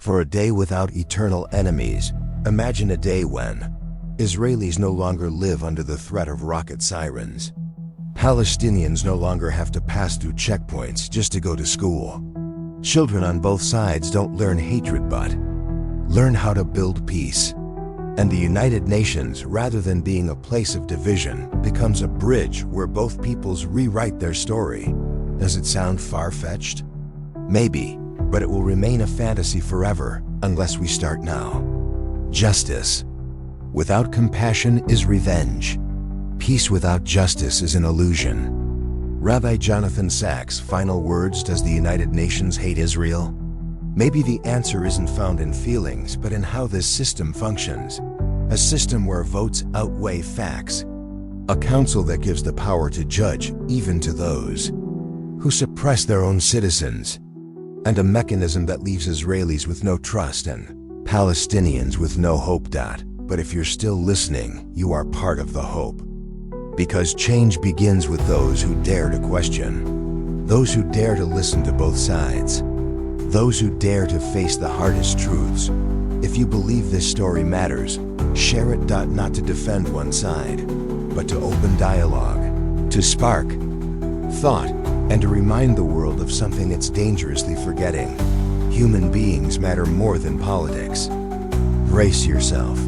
For a day without eternal enemies, imagine a day when Israelis no longer live under the threat of rocket sirens. Palestinians no longer have to pass through checkpoints just to go to school. Children on both sides don't learn hatred but learn how to build peace. And the United Nations, rather than being a place of division, becomes a bridge where both peoples rewrite their story. Does it sound far-fetched? Maybe, but it will remain a fantasy forever unless we start now. Justice without compassion is revenge. Peace without justice is an illusion. Rabbi Jonathan Sacks' final words: does the United Nations hate Israel? Maybe the answer isn't found in feelings, but in how this system functions. A system where votes outweigh facts. A council that gives the power to judge even to those who suppress their own citizens. And a mechanism that leaves Israelis with no trust and Palestinians with no hope. But if you're still listening, you are part of the hope. Because change begins with those who dare to question, those who dare to listen to both sides, those who dare to face the hardest truths. If you believe this story matters, share it. Not to defend one side, but to open dialogue, to spark thought, and to remind the world of something it's dangerously forgetting. Human beings matter more than politics. Brace yourself.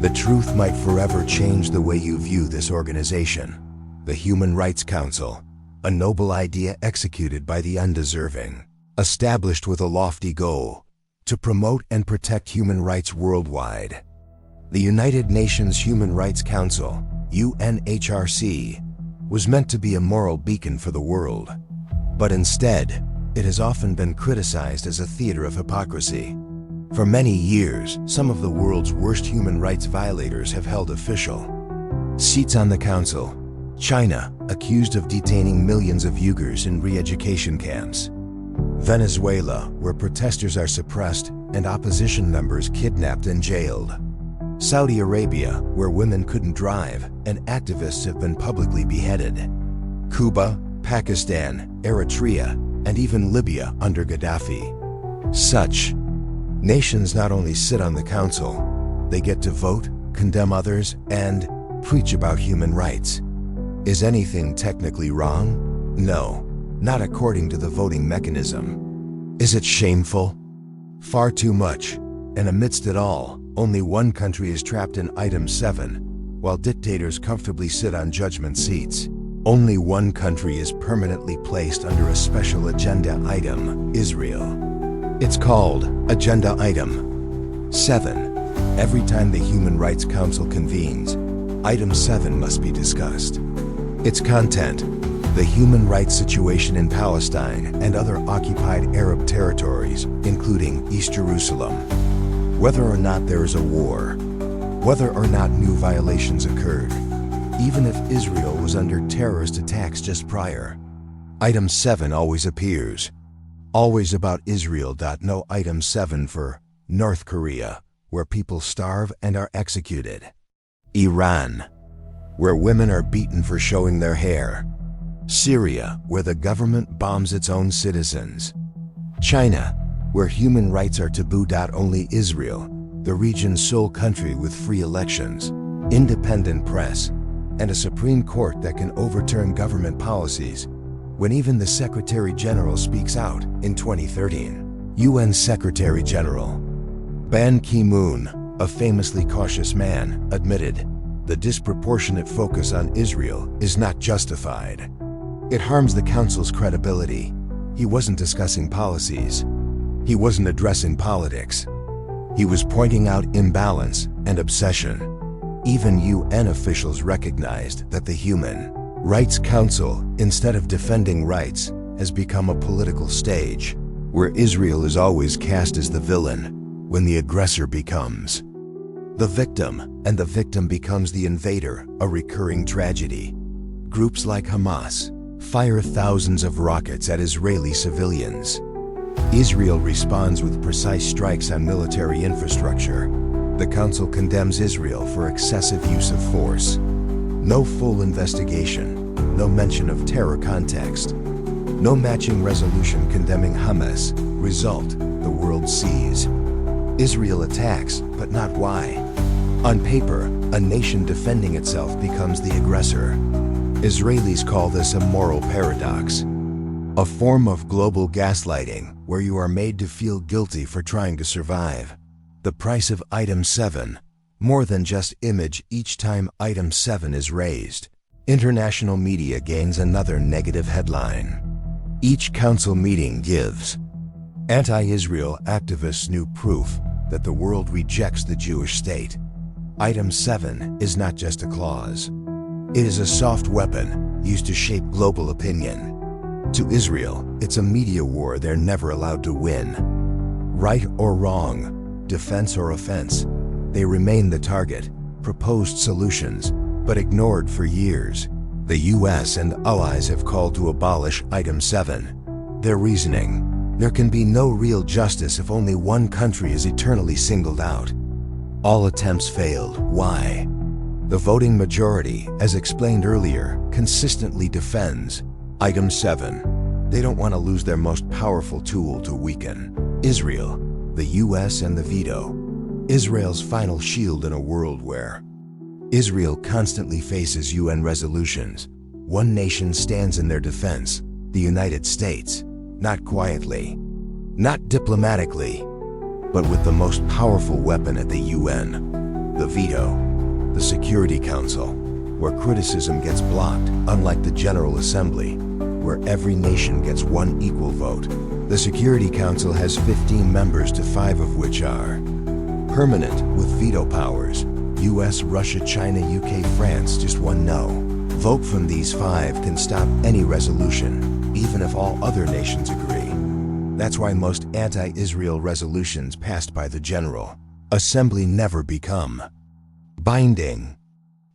The truth might forever change the way you view this organization. The Human Rights Council, a noble idea executed by the undeserving, established with a lofty goal: to promote and protect human rights worldwide. The United Nations Human Rights Council, UNHRC, was meant to be a moral beacon for the world. But instead, it has often been criticized as a theater of hypocrisy. For many years, some of the world's worst human rights violators have held official seats on the council. China, accused of detaining millions of Uyghurs in re-education camps. Venezuela, where protesters are suppressed and opposition members kidnapped and jailed. Saudi Arabia, where women couldn't drive and activists have been publicly beheaded. Cuba, Pakistan, Eritrea, and even Libya under Gaddafi. Such nations not only sit on the council, they get to vote, condemn others, and preach about human rights. Is anything technically wrong? No, not according to the voting mechanism. Is it shameful? Far too much. And amidst it all, only one country is trapped in Item 7, while dictators comfortably sit on judgment seats. Only one country is permanently placed under a special agenda item: Israel. It's called Agenda Item 7. Every time the Human Rights Council convenes, Item 7 must be discussed. Its content: the human rights situation in Palestine and other occupied Arab territories, including East Jerusalem. Whether or not there is a war, whether or not new violations occurred, even if Israel was under terrorist attacks just prior. Item 7 always appears. Always about Israel. No Item 7 for North Korea, where people starve and are executed. Iran, where women are beaten for showing their hair. Syria, where the government bombs its own citizens. China, where human rights are taboo. Only Israel, the region's sole country with free elections, independent press, and a Supreme Court that can overturn government policies when even the Secretary General speaks out. In 2013, UN Secretary General Ban Ki-moon, a famously cautious man, admitted the disproportionate focus on Israel is not justified. It harms the Council's credibility. He wasn't discussing policies. He wasn't addressing politics. He was pointing out imbalance and obsession. Even UN officials recognized that the Human Rights Council, instead of defending rights, has become a political stage, where Israel is always cast as the villain when the aggressor becomes the victim, and the victim becomes the invader, a recurring tragedy. Groups like Hamas fire thousands of rockets at Israeli civilians. Israel responds with precise strikes on military infrastructure. The Council condemns Israel for excessive use of force. No full investigation, no mention of terror context, no matching resolution condemning Hamas. Result: the world sees Israel attacks, but not why. On paper, a nation defending itself becomes the aggressor. Israelis call this a moral paradox, a form of global gaslighting where you are made to feel guilty for trying to survive. The price of item 7, more than just image each time item 7 is raised. International media gains another negative headline. Each council meeting gives. Anti-Israel activists new proof that the world rejects the Jewish state. Item 7 is not just a clause. It is a soft weapon used to shape global opinion. To Israel, it's a media war they're never allowed to win. Right or wrong, defense or offense, they remain the target, proposed solutions, but ignored for years. The US and allies have called to abolish item 7. Their reasoning: there can be no real justice if only one country is eternally singled out. All attempts failed. Why? The voting majority, as explained earlier, consistently defends item 7. They don't want to lose their most powerful tool to weaken Israel, the US and the veto. Israel's final shield in a world where Israel constantly faces UN resolutions. One nation stands in their defense, the United States, not quietly, not diplomatically, but with the most powerful weapon at the UN, the veto, the Security Council, where criticism gets blocked, unlike the General Assembly, where every nation gets one equal vote. The Security Council has 15 members, to 5 of which are permanent with veto powers. US, Russia, China, UK, France, just one no. Vote from these 5 can stop any resolution, even if all other nations agree. That's why most anti-Israel resolutions passed by the General Assembly never become binding.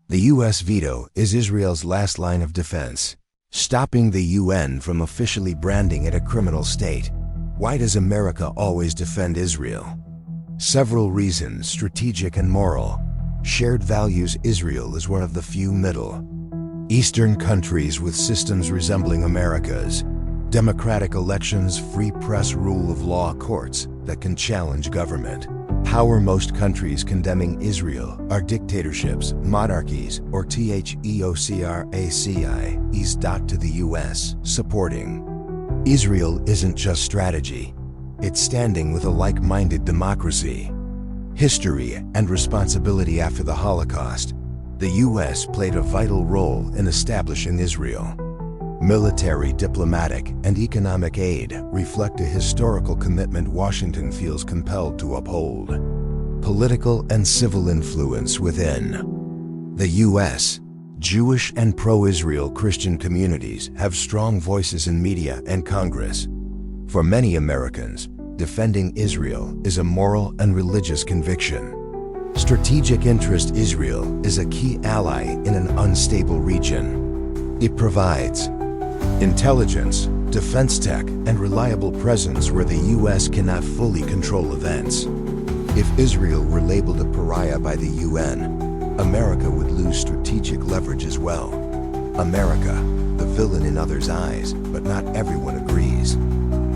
The US veto is Israel's last line of defense, stopping the UN from officially branding it a criminal state. Why does America always defend Israel? Several reasons, strategic and moral. Shared values: Israel is one of the few Middle Eastern countries with systems resembling America's. Democratic elections, free press, rule of law, courts that can challenge government. Power: most countries condemning Israel are dictatorships, monarchies, or theocracies. To the US, supporting Israel isn't just strategy. It's standing with a like-minded democracy. History and responsibility: after the Holocaust, the US played a vital role in establishing Israel. Military, diplomatic, and economic aid reflect a historical commitment Washington feels compelled to uphold. Political and civil influence within the US, Jewish and pro-Israel Christian communities have strong voices in media and Congress. For many Americans, defending Israel is a moral and religious conviction. Strategic interest: Israel is a key ally in an unstable region. It provides intelligence, defense tech, and reliable presence where the US cannot fully control events. If Israel were labeled a pariah by the UN, America would lose strategic leverage as well. America, the villain in others' eyes, but not everyone agrees.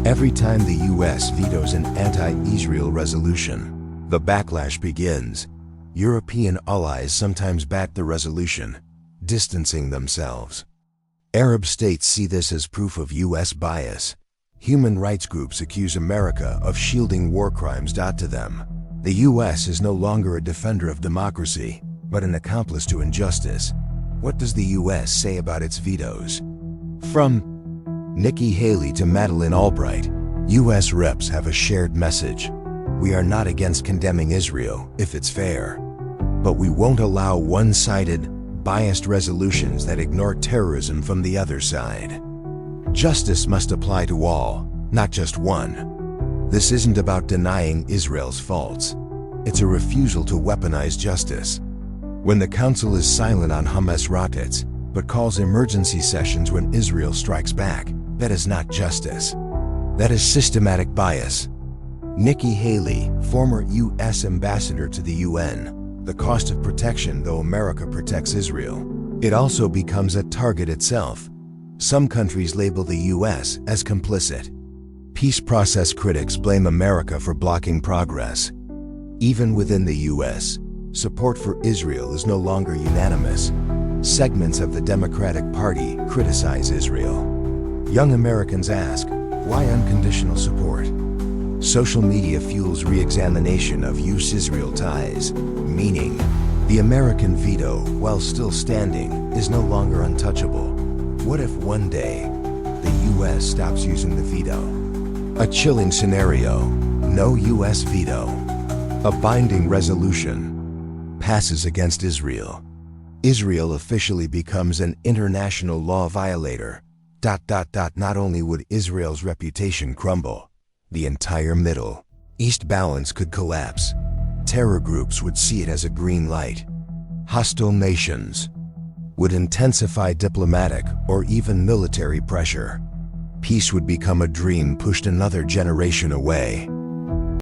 Every time the US vetoes an anti-Israel resolution, the backlash begins. European allies sometimes back the resolution, distancing themselves. Arab states see this as proof of US bias. Human rights groups accuse America of shielding war crimes. To them, the US is no longer a defender of democracy, but an accomplice to injustice. What does the US say about its vetoes? From Nikki Haley to Madeleine Albright, US reps have a shared message. We are not against condemning Israel if it's fair, but we won't allow one-sided, biased resolutions that ignore terrorism from the other side. Justice must apply to all, not just one. This isn't about denying Israel's faults. It's a refusal to weaponize justice. When the Council is silent on Hamas rockets, but calls emergency sessions when Israel strikes back, that is not justice. That is systematic bias. Nikki Haley, former U.S. ambassador to the UN. The cost of protection: though America protects Israel, it also becomes a target itself. Some countries label the U.S. as complicit. Peace process critics blame America for blocking progress. Even within the US, support for Israel is no longer unanimous. Segments of the Democratic Party criticize Israel. Young Americans ask, why unconditional support? Social media fuels re-examination of US-Israel ties, meaning the American veto, while still standing, is no longer untouchable. What if one day, the US stops using the veto? A chilling scenario: no US veto. A binding resolution passes against Israel. Israel officially becomes an international law violator. Not only would Israel's reputation crumble, the entire Middle East balance could collapse. Terror groups would see it as a green light. Hostile nations would intensify diplomatic or even military pressure. Peace would become a dream pushed another generation away.